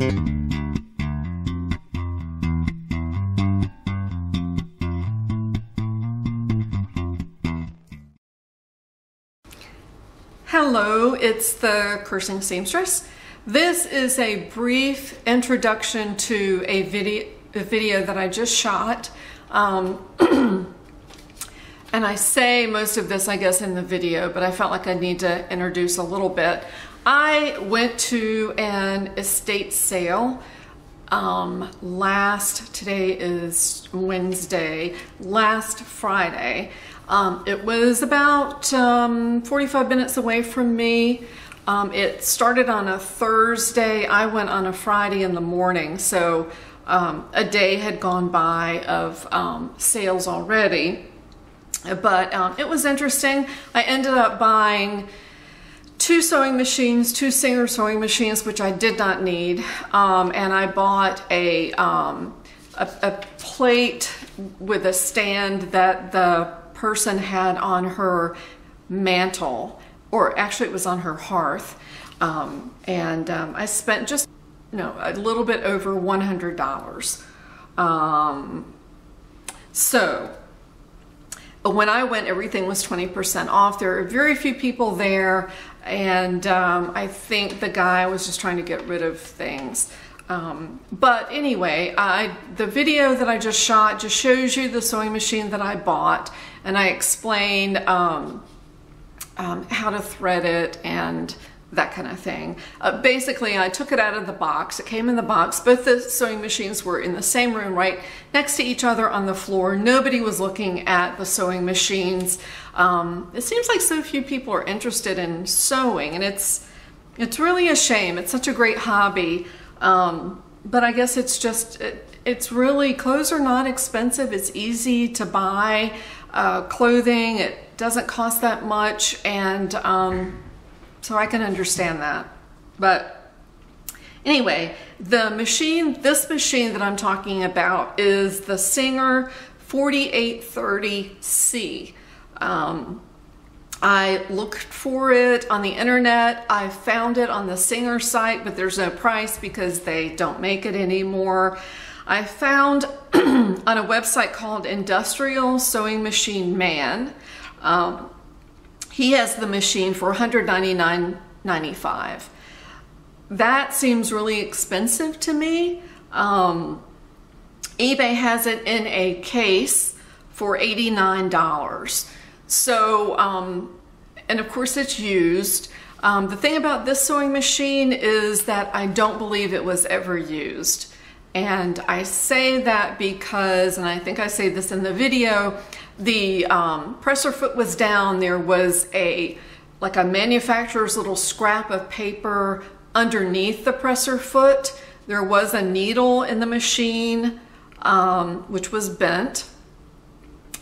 Hello, it's the Cursing Seamstress. This is a brief introduction to a video that I just shot. And I say most of this, I guess, in the video, but I felt like I need to introduce a little bit. I went to an estate sale today is Wednesday, last Friday. It was about 45 minutes away from me. It started on a Thursday. I went on a Friday in the morning, so a day had gone by of sales already. But it was interesting. I ended up buying two sewing machines, two Singer sewing machines, which I did not need, and I bought a plate with a stand that the person had on her mantle, or actually it was on her hearth, and I spent just a little bit over $100. So when I went, everything was 20% off. There are very few people there, and I think the guy was just trying to get rid of things. But anyway, the video that I just shot just shows you the sewing machine that I bought, and I explained how to thread it and that kind of thing. Basically, I took it out of the box. It came in the box. Both the sewing machines were in the same room, right next to each other on the floor. Nobody was looking at the sewing machines. It seems like so few people are interested in sewing, and it's really a shame. It's such a great hobby. But I guess it's just, it's really, clothes are not expensive. It's easy to buy clothing. It doesn't cost that much, and so I can understand that. But anyway, this machine that I'm talking about is the Singer 4830C. I looked for it on the internet. I found it on the Singer site, but there's no price because they don't make it anymore. I found on a website called Industrial Sewing Machine Man. He has the machine for $199.95. That seems really expensive to me. eBay has it in a case for $89. So, and of course it's used. The thing about this sewing machine is that I don't believe it was ever used. And I say that because, and I think I say this in the video, the presser foot was down. There was like a manufacturer's little scrap of paper underneath the presser foot. There was a needle in the machine, which was bent.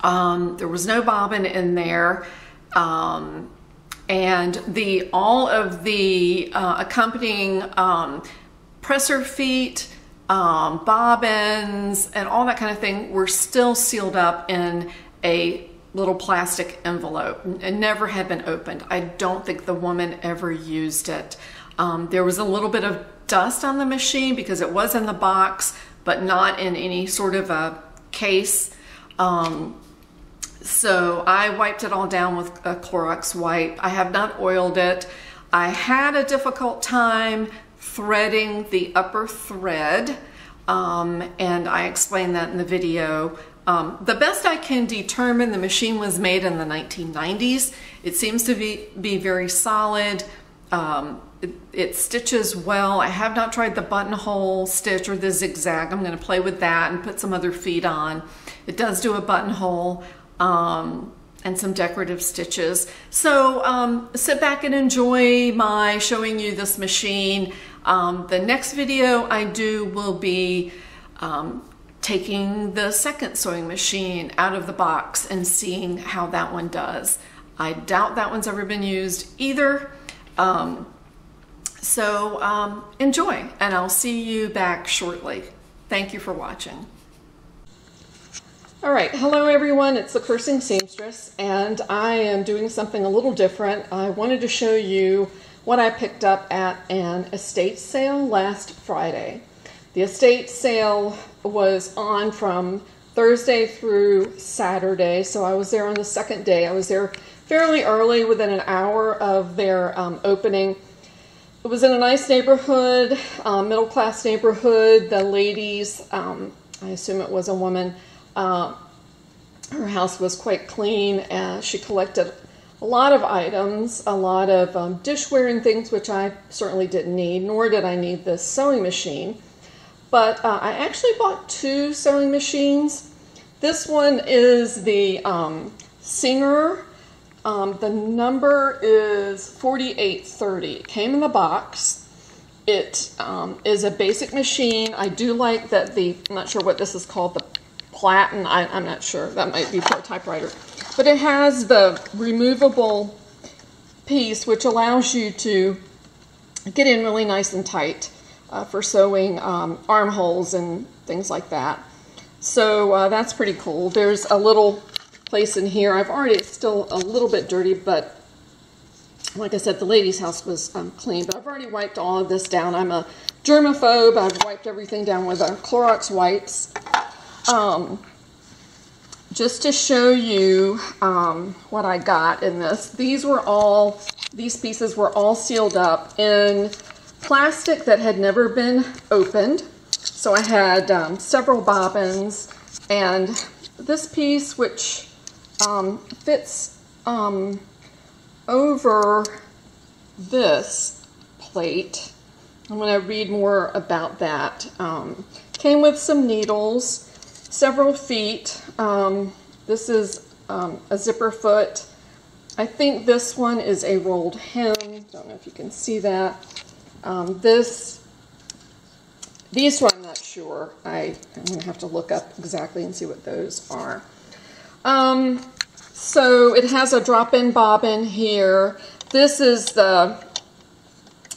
There was no bobbin in there, and all of the accompanying presser feet, bobbins, and all that kind of thing were still sealed up in a little plastic envelope and never had been opened. I don't think the woman ever used it. There was a little bit of dust on the machine because it was in the box, but not in any sort of a case. So I wiped it all down with a Clorox wipe. I have not oiled it. I had a difficult time threading the upper thread, and I explained that in the video. The best I can determine, the machine was made in the 1990s. It seems to be very solid. It stitches well. I have not tried the buttonhole stitch or the zigzag. I'm going to play with that and put some other feet on. It does do a buttonhole and some decorative stitches. So sit back and enjoy my showing you this machine. The next video I do will be taking the second sewing machine out of the box and seeing how that one does. I doubt that one's ever been used either. So enjoy, and I'll see you back shortly. Thank you for watching. All right, hello everyone, it's the Cursing Seamstress, and I am doing something a little different. I wanted to show you what I picked up at an estate sale last Friday. The estate sale was on from Thursday through Saturday, so I was there on the second day. I was there fairly early, within an hour of their opening. It was in a nice neighborhood, middle-class neighborhood. The ladies, I assume it was a woman, her house was quite clean. She collected a lot of items, a lot of dishware and things, which I certainly didn't need, nor did I need this sewing machine. But I actually bought 2 sewing machines. This one is the Singer. The number is 4830. It came in the box. It is a basic machine. I do like that I'm not sure what this is called, the platen. I'm not sure. That might be for a typewriter. But it has the removable piece, which allows you to get in really nice and tight for sewing armholes and things like that. So that's pretty cool. There's a little place in here. It's still a little bit dirty, but like I said, the lady's house was clean. But I've already wiped all of this down. I'm a germaphobe. I've wiped everything down with Clorox wipes. Just to show you what I got in this. These pieces were all sealed up in plastic that had never been opened. So I had several bobbins, and this piece, which fits over this plate. I'm going to read more about that. Came with some needles, several feet. This is a zipper foot. I think this one is a rolled hem. Don't know if you can see that. These two I'm not sure. I'm going to have to look up exactly and see what those are. So it has a drop-in bobbin here. This is a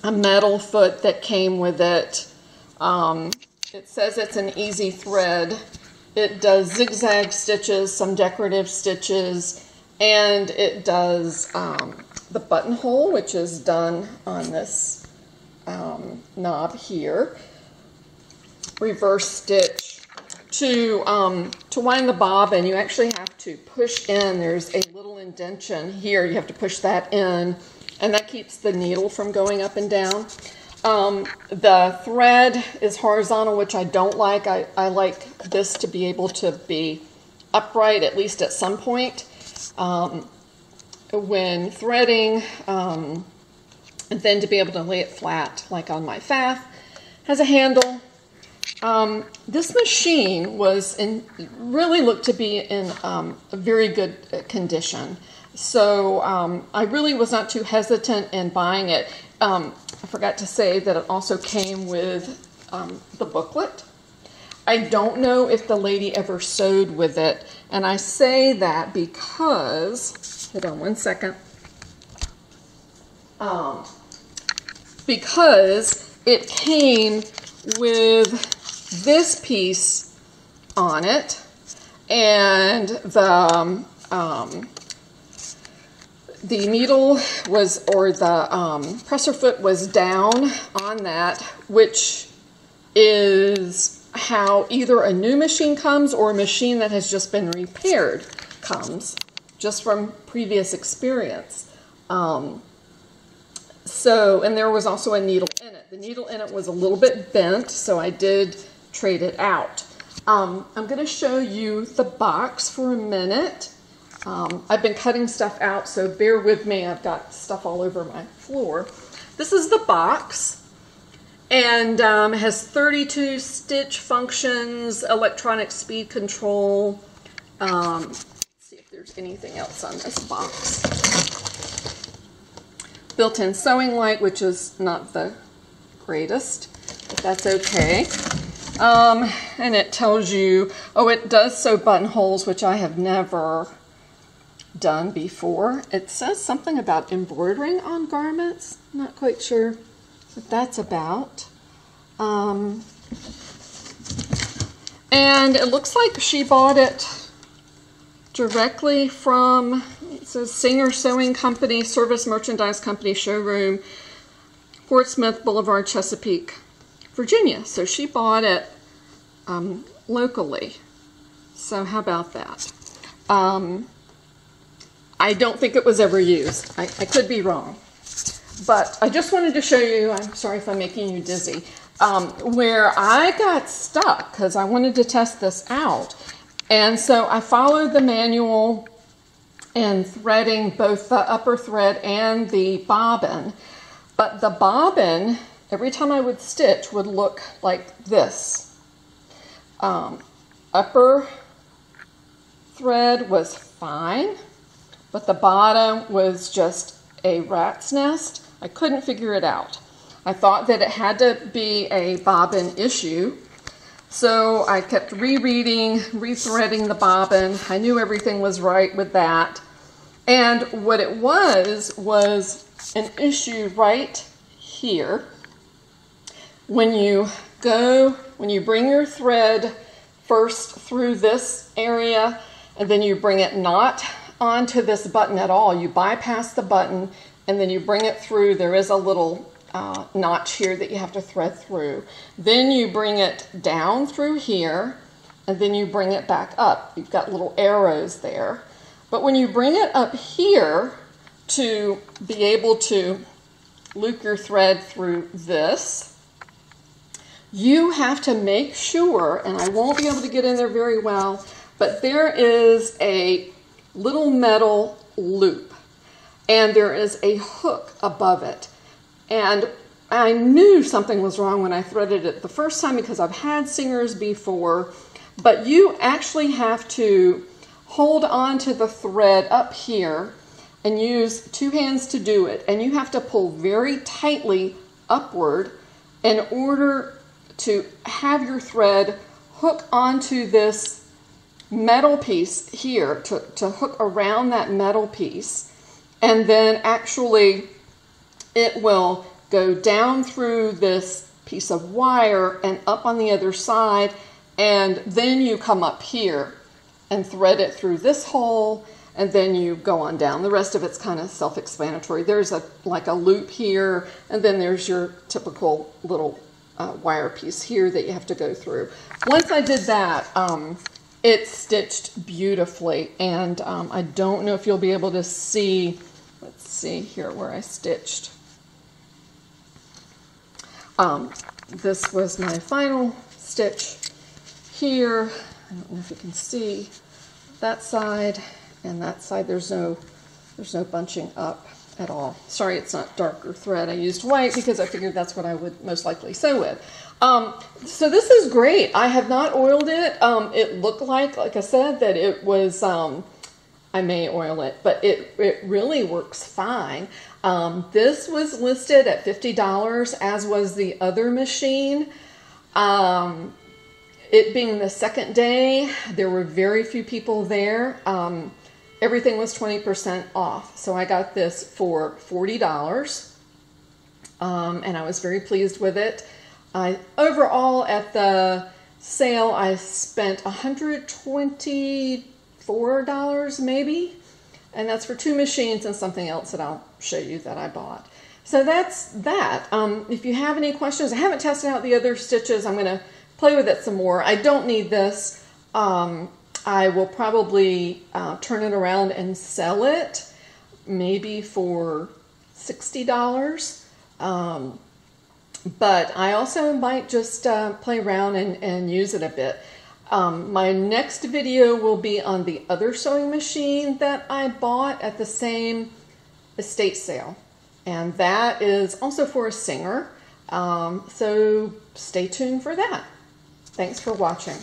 metal foot that came with it. It says it's an easy thread. It does zigzag stitches, some decorative stitches, and it does the buttonhole, which is done on this knob here. Reverse stitch. To wind the bobbin, you actually have to push in. There's a little indentation here. You have to push that in, and that keeps the needle from going up and down. The thread is horizontal, which I don't like. I like this to be able to be upright, at least at some point, when threading, and then to be able to lay it flat, like on my faff. Has a handle. This machine really looked to be in a very good condition. So I really was not too hesitant in buying it. I forgot to say that it also came with the booklet. I don't know if the lady ever sewed with it, and I say that because, hold on one second, because it came with this piece on it, and the needle was, or the presser foot was down on that, which is how either a new machine comes or a machine that has just been repaired comes, just from previous experience. And there was also a needle in it. The needle in it was a little bit bent, so I did trade it out. I'm going to show you the box for a minute. I've been cutting stuff out, so bear with me. I've got stuff all over my floor. This is the box, and it has 32 stitch functions, electronic speed control. Let's see if there's anything else on this box. Built-in sewing light, which is not the greatest, but that's okay. And it tells you, oh, it does sew buttonholes, which I have never done before. It says something about embroidering on garments. I'm not quite sure what that's about. And it looks like she bought it directly from, it says Singer Sewing Company, Service Merchandise Company Showroom. Portsmouth Boulevard, Chesapeake, Virginia. So she bought it locally. So how about that? I don't think it was ever used. I could be wrong. But I just wanted to show you, I'm sorry if I'm making you dizzy, where I got stuck because I wanted to test this out. And so I followed the manual and threading both the upper thread and the bobbin. But the bobbin, every time I would stitch, would look like this. Upper thread was fine, but the bottom was just a rat's nest. I couldn't figure it out. I thought that it had to be a bobbin issue. So I kept rereading, rethreading the bobbin. I knew everything was right with that. And what it was an issue right here. When you bring your thread first through this area, and then you bring it not onto this button at all. You bypass the button, and then you bring it through. There is a little notch here that you have to thread through. Then you bring it down through here, and then you bring it back up. You've got little arrows there. But when you bring it up here to be able to loop your thread through this, you have to make sure, and I won't be able to get in there very well, but there is a little metal loop, and there is a hook above it. And I knew something was wrong when I threaded it the first time because I've had singers before, but you actually have to hold on to the thread up here and use two hands to do it. And you have to pull very tightly upward in order to have your thread hook onto this metal piece here, to hook around that metal piece. And then actually it will go down through this piece of wire and up on the other side, and then you come up here and thread it through this hole, and then you go on down. The rest of it's kind of self-explanatory. There's like a loop here, and then there's your typical little wire piece here that you have to go through. Once I did that, it stitched beautifully, and I don't know if you'll be able to see, let's see here where I stitched. This was my final stitch here. I don't know if you can see that side and that side. There's no bunching up at all. Sorry, it's not darker thread. I used white because I figured that's what I would most likely sew with. So this is great. I have not oiled it. It looked like I said, that it was, I may oil it, but it really works fine. This was listed at $50, as was the other machine. It being the second day, there were very few people there. Everything was 20% off. So I got this for $40, and I was very pleased with it. Overall, at the sale, I spent $124 maybe, and that's for two machines and something else that I'll show you that I bought. So that's that. If you have any questions, I haven't tested out the other stitches. I'm going to play with it some more. I don't need this. I will probably turn it around and sell it, maybe for $60. But I also might just play around and use it a bit. My next video will be on the other sewing machine that I bought at the same estate sale. And that is also for a singer. So stay tuned for that. Thanks for watching.